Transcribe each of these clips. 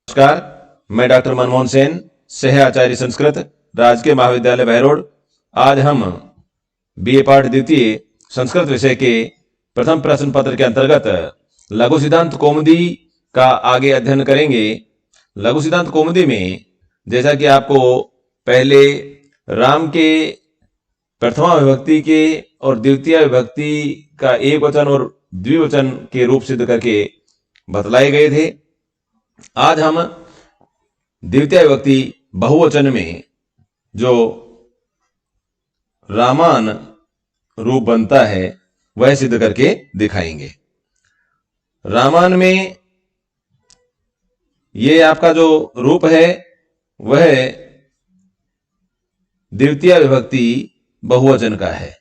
नमस्कार, मैं डॉक्टर मनमोहन सेन, सह आचार्य संस्कृत, राजकीय महाविद्यालय बहरोड। आज हम बीए पाठ द्वितीय संस्कृत विषय के प्रथम प्रश्न पत्र के अंतर्गत लघु सिद्धांत कौमुदी का आगे अध्ययन करेंगे। लघु सिद्धांत कौमुदी में जैसा कि आपको पहले राम के प्रथमा विभक्ति के और द्वितीय विभक्ति का एक वचन और द्विवचन के रूप सिद्ध करके बतलाए गए थे, आज हम द्वितीय विभक्ति बहुवचन में जो रामान रूप बनता है वह सिद्ध करके दिखाएंगे। रामान में ये आपका जो रूप है वह द्वितीय विभक्ति बहुवचन का है।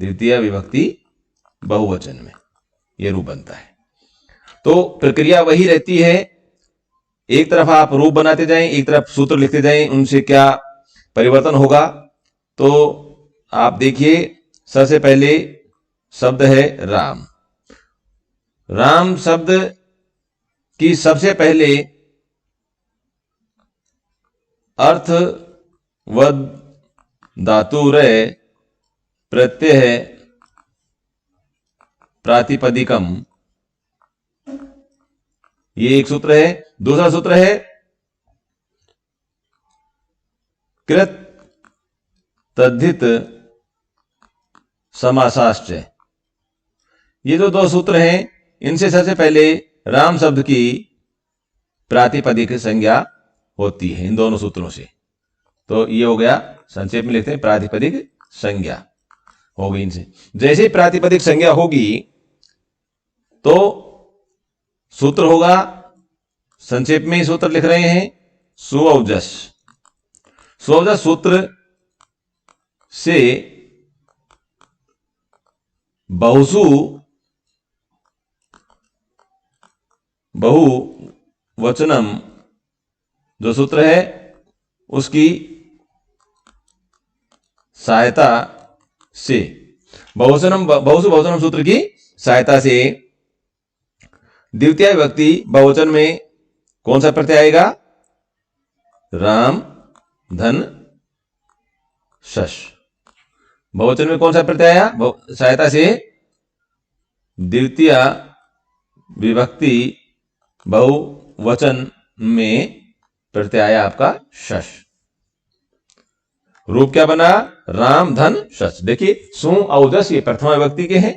द्वितीय विभक्ति बहुवचन में यह रूप बनता है। तो प्रक्रिया वही रहती है, एक तरफ आप रूप बनाते जाएं, एक तरफ सूत्र लिखते जाएं, उनसे क्या परिवर्तन होगा। तो आप देखिए, सबसे पहले शब्द है राम। राम शब्द की सबसे पहले अर्थ वद धातुरय प्रत्यय प्रातिपदिकम, ये एक सूत्र है। दूसरा सूत्र है कृत तद्धित समासाश्च। ये जो दो सूत्र हैं, इनसे सबसे पहले राम शब्द की प्रातिपदिक संज्ञा होती है, इन दोनों सूत्रों से। तो ये हो गया, संक्षेप में लिखते हैं, प्रातिपदिक संज्ञा हो गई इनसे। जैसे ही प्रातिपदिक संज्ञा होगी तो सूत्र होगा, संक्षेप में ही सूत्र लिख रहे हैं, सुऔजस। सुऔजस सूत्र से बहुसु बहुवचनम जो सूत्र है उसकी सहायता से, बहुसु बहुवचनम सूत्र की सहायता से द्वितीय विभक्ति बहुवचन में कौन सा प्रत्यय आएगा? राम धन शश। बहुवचन में कौन सा प्रत्यय आया? सहायता से द्वितीय विभक्ति बहुवचन में प्रत्यय आया आपका शश। रूप क्या बना? राम धन शश। देखिए, सु औजस ये प्रथमा विभक्ति के हैं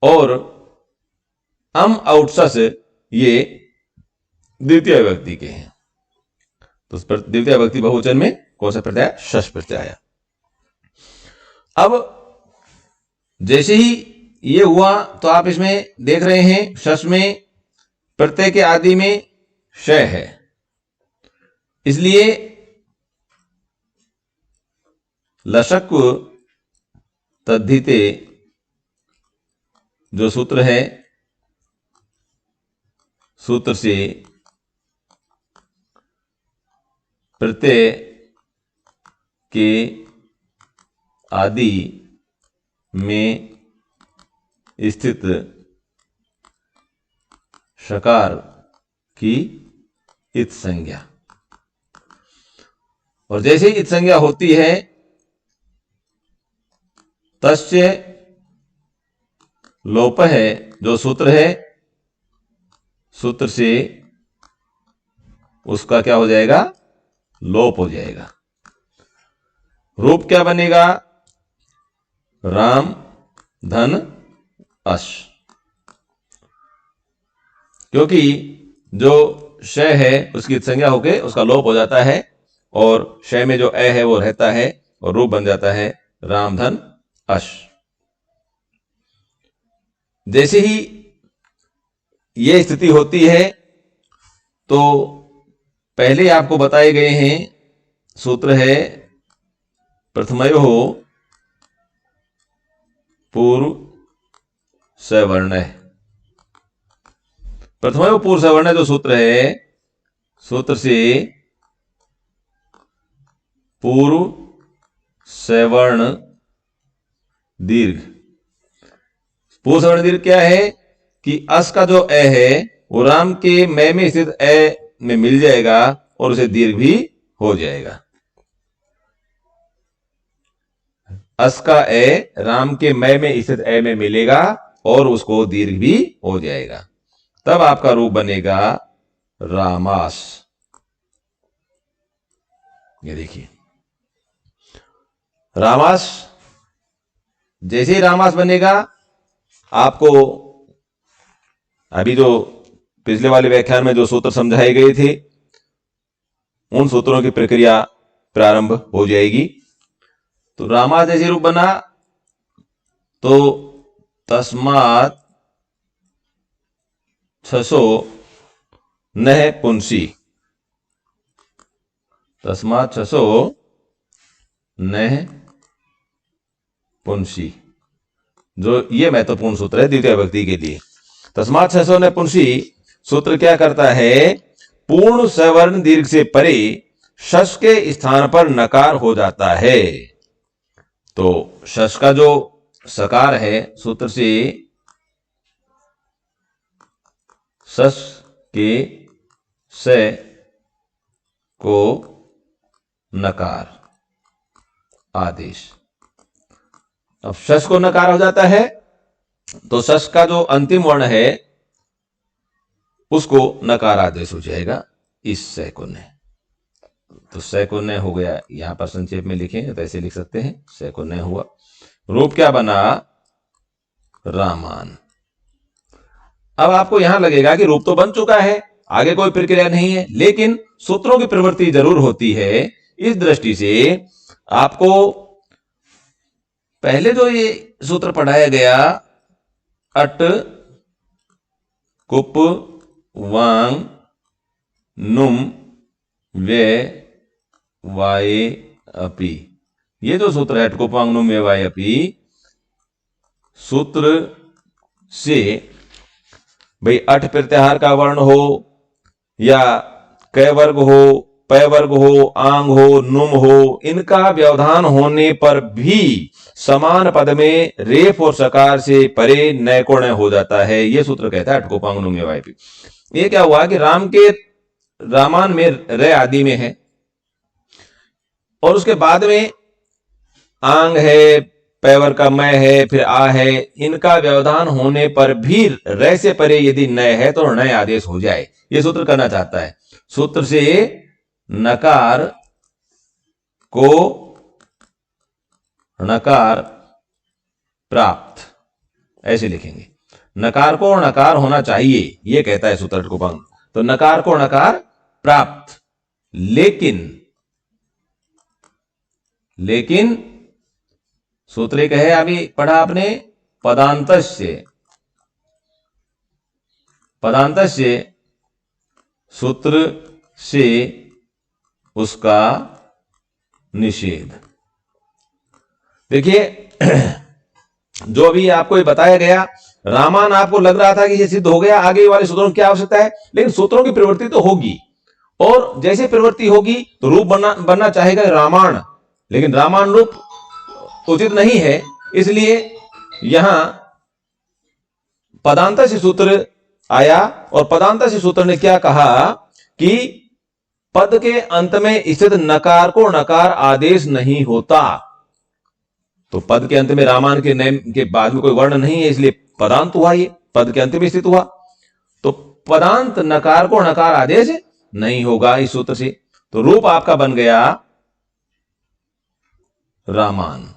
और अम औटसस ये द्वितीय विभक्ति के हैं। तो द्वितीय विभक्ति बहुवचन में कौन सा प्रत्यय? शश प्रत्यय आया। अब जैसे ही ये हुआ तो आप इसमें देख रहे हैं, शश में प्रत्यय के आदि में श है, इसलिए लशक तद्धिते जो सूत्र है, सूत्र से प्रत्यय के आदि में स्थित शकार की इत संज्ञा, और जैसे ही इत संज्ञा होती है तस्य लोप है जो सूत्र है, सूत्र से उसका क्या हो जाएगा? लोप हो जाएगा। रूप क्या बनेगा? राम धन अश। क्योंकि जो श है उसकी संज्ञा होके उसका लोप हो जाता है और श में जो अ है वो रहता है और रूप बन जाता है राम धन अश। जैसे ही ये स्थिति होती है तो पहले आपको बताए गए हैं सूत्र है प्रथमयोः पूर्व सवर्ण। प्रथमयोः पूर्व सवर्ण जो सूत्र है, सूत्र से पूर्व सवर्ण दीर्घ। पूर्व सवर्ण दीर्घ क्या है कि अस का जो अ है वो राम के मैं में स्थित ए में मिल जाएगा और उसे दीर्घ भी हो जाएगा। अस का ए राम के मैं में स्थित ए में मिलेगा और उसको दीर्घ भी हो जाएगा, तब आपका रूप बनेगा रामास। ये देखिए रामास, जैसे ही रामास बनेगा आपको अभी जो पिछले वाले व्याख्यान में जो सूत्र समझाए गए थे उन सूत्रों की प्रक्रिया प्रारंभ हो जाएगी। तो रामास जैसे रूप बना तो तस्मात् 600 नह पुंसी, तस्मात् 600 नह पुंसी, जो ये महत्वपूर्ण सूत्र है द्वितीय विभक्ति के लिए। तस्मात् 600 नह पुंसी सूत्र क्या करता है, पूर्ण सवर्ण दीर्घ से परे शश के स्थान पर नकार हो जाता है। तो शश का जो सकार है सूत्र से शश के से को नकार आदेश। अब शश को नकार हो जाता है तो शश का जो अंतिम वर्ण है उसको नकार आदेश हो जाएगा इस से को ने। तो से को ने हो गया, यहां पर संक्षेप में लिखें तो ऐसे लिख सकते हैं, से को ने हुआ। रूप क्या बना, रामान। अब आपको यहां लगेगा कि रूप तो बन चुका है, आगे कोई प्रक्रिया नहीं है, लेकिन सूत्रों की प्रवृत्ति जरूर होती है। इस दृष्टि से आपको पहले जो ये सूत्र पढ़ाया गया अट कुप वांग नुम वे वाये अपी, ये जो सूत्र है अट कुप वांग नुम वे वाये अपी, सूत्र से भाई अठ प्रत्याहार का वर्ण हो या कै वर्ग हो, पै वर्ग हो, आंग हो, नुम हो, इनका व्यवधान होने पर भी समान पद में रेफ और सकार से परे नैकोण हो जाता है। यह सूत्र कहता है अटकोपांग नुम वायपी। ये क्या हुआ कि राम के रामान में रे आदि में है और उसके बाद में आंग है, पैवर का मैं है, फिर आ है, इनका व्यवधान होने पर भी रे से परे यदि नय है तो नय आदेश हो जाए। यह सूत्र करना चाहता है। सूत्र से नकार को नकार प्राप्त, ऐसे लिखेंगे। नकार को नकार होना चाहिए, यह कहता है सूत्र को भंग। तो नकार को नकार प्राप्त, लेकिन सूत्र एक है, अभी पढ़ा आपने, पदांतस्य सूत्र से उसका निषेध। देखिए जो अभी आपको ये बताया गया, रामान आपको लग रहा था कि ये सिद्ध हो गया, आगे वाले सूत्रों की क्या आवश्यकता है, लेकिन सूत्रों की प्रवृत्ति तो होगी, और जैसे प्रवृत्ति होगी तो रूप बनना चाहेगा रामायण, लेकिन रामायण रूप उचित नहीं है, इसलिए यहां पदांत से सूत्र आया। और पदांत से सूत्र ने क्या कहा कि पद के अंत में स्थित नकार को नकार आदेश नहीं होता। तो पद के अंत में रामान के नेम के बाद में कोई वर्ण नहीं है, इसलिए पदांत हुआ, ये पद के अंत में स्थित हुआ, तो पदांत नकार को नकार आदेश नहीं होगा इस सूत्र से। तो रूप आपका बन गया रामान।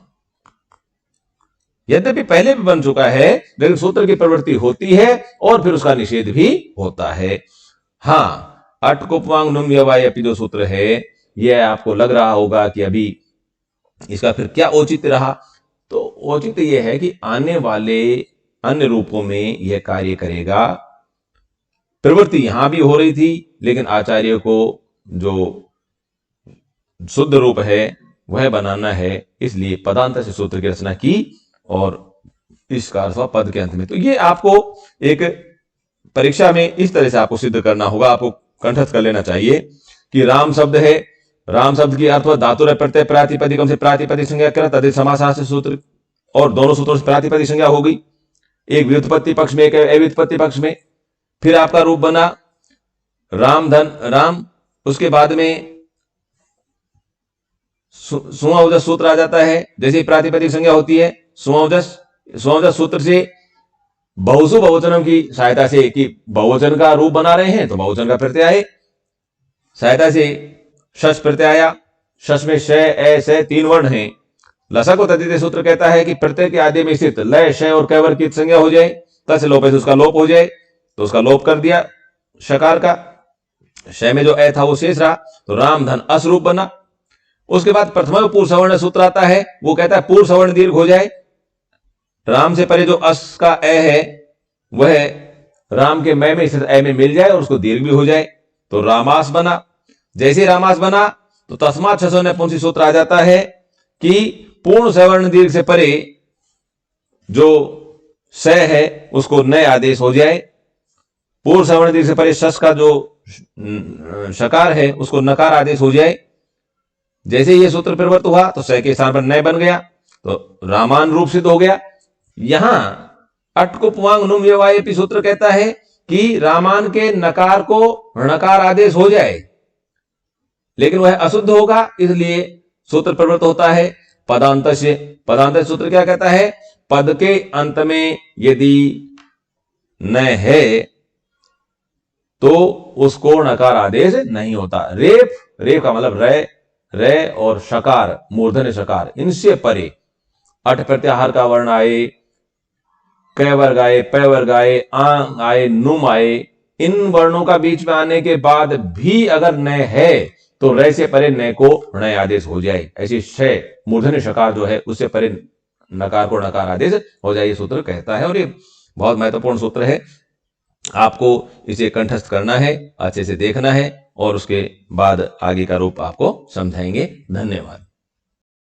यद्यपि पहले भी बन चुका है, लेकिन सूत्र की प्रवृत्ति होती है और फिर उसका निषेध भी होता है। हां, अट कुप वांग नुम यवाय अपि जो सूत्र है, यह आपको लग रहा होगा कि अभी इसका फिर क्या औचित्य रहा। तो औचित्य यह है कि आने वाले अन्य रूपों में यह कार्य करेगा। प्रवृत्ति यहां भी हो रही थी, लेकिन आचार्य को जो शुद्ध रूप है वह बनाना है, इसलिए पदांत से सूत्र की रचना की और इसका अर्थ पद के अंत में। तो ये आपको एक परीक्षा में इस तरह से आपको सिद्ध करना होगा, आपको कंठस्थ कर लेना चाहिए कि राम शब्द है, राम शब्द की अर्थ धातु प्रत्यय प्रातिपदिकम से प्रातिपदिक संज्ञा कर तदित समासास्त्र सूत्र, और दोनों सूत्रों से प्रातिपदिक संज्ञा हो गई, एक व्युत्पत्ति पक्ष में एक अव्युत्पत्ति पक्ष में। फिर आपका रूप बना राम धन राम, उसके बाद में सुअवजस सूत्र आ जाता है। जैसे प्रातिपदिक संज्ञा होती है सुअवजस सूत्र से बहुसु बहुवचनम की सहायता से, कि बहुवचन का रूप बना रहे हैं तो बहुवचन का प्रत्यय सहायता से शश प्रत्यय आया। शश में श ए से 3 वर्ण हैं। लसक को तद्धित सूत्र कहता है कि प्रत्यय के आदि में स्थित लय श और कैवर की संज्ञा हो जाए, तस्य लोप है उसका लोप हो जाए, तो उसका लोप कर दिया शकार का। श में जो ए था वो शेष रहा, तो राम धन अस रूप बना। उसके बाद प्रथम पूर्व सवर्ण सूत्र आता है, वो कहता है पूर्व सवर्ण दीर्घ हो जाए। राम से परे जो अस का ए है वह राम के मय में स्थित ए में मिल जाए और उसको दीर्घ भी हो जाए, तो रामास बना। जैसे रामास बना तो तस्मात् छसो नपुंसक सूत्र आ जाता है कि पूर्ण सवर्ण दीर्घ से परे जो स है उसको नए आदेश हो जाए। पूर्व सवर्ण दीर्घ से परे शस का जो शकार है उसको नकार आदेश हो जाए। जैसे ये सूत्र प्रवृत्त हुआ तो स के स्थान पर नय बन गया, तो रामान रूप सिद्ध हो गया। यहां अटकुपवांग नुम व्यवायपि सूत्र कहता है कि रामान के नकार को णकार आदेश हो जाए, लेकिन वह अशुद्ध होगा, इसलिए सूत्र प्रवृत्त होता है पदांत से। पदांत सूत्र क्या कहता है, पद के अंत में यदि न है तो उसको णकार आदेश नहीं होता। रेप का मतलब रे और शकार मूर्धन्य शकार, इनसे परे अठ प्रत्याहार का वर्ण आए, क वर्ग आए, प वर्ग आए, आंग आए, नुम आए, इन वर्णों का बीच में आने के बाद भी अगर न है तो रे से परे न को ण आदेश हो जाए। ऐसी श मूर्धन्य शकार जो है उससे परे नकार को नकार आदेश हो जाए, ये सूत्र कहता है। और ये बहुत महत्वपूर्ण सूत्र है, आपको इसे कंठस्थ करना है, अच्छे से देखना है और उसके बाद आगे का रूप आपको समझाएंगे। धन्यवाद।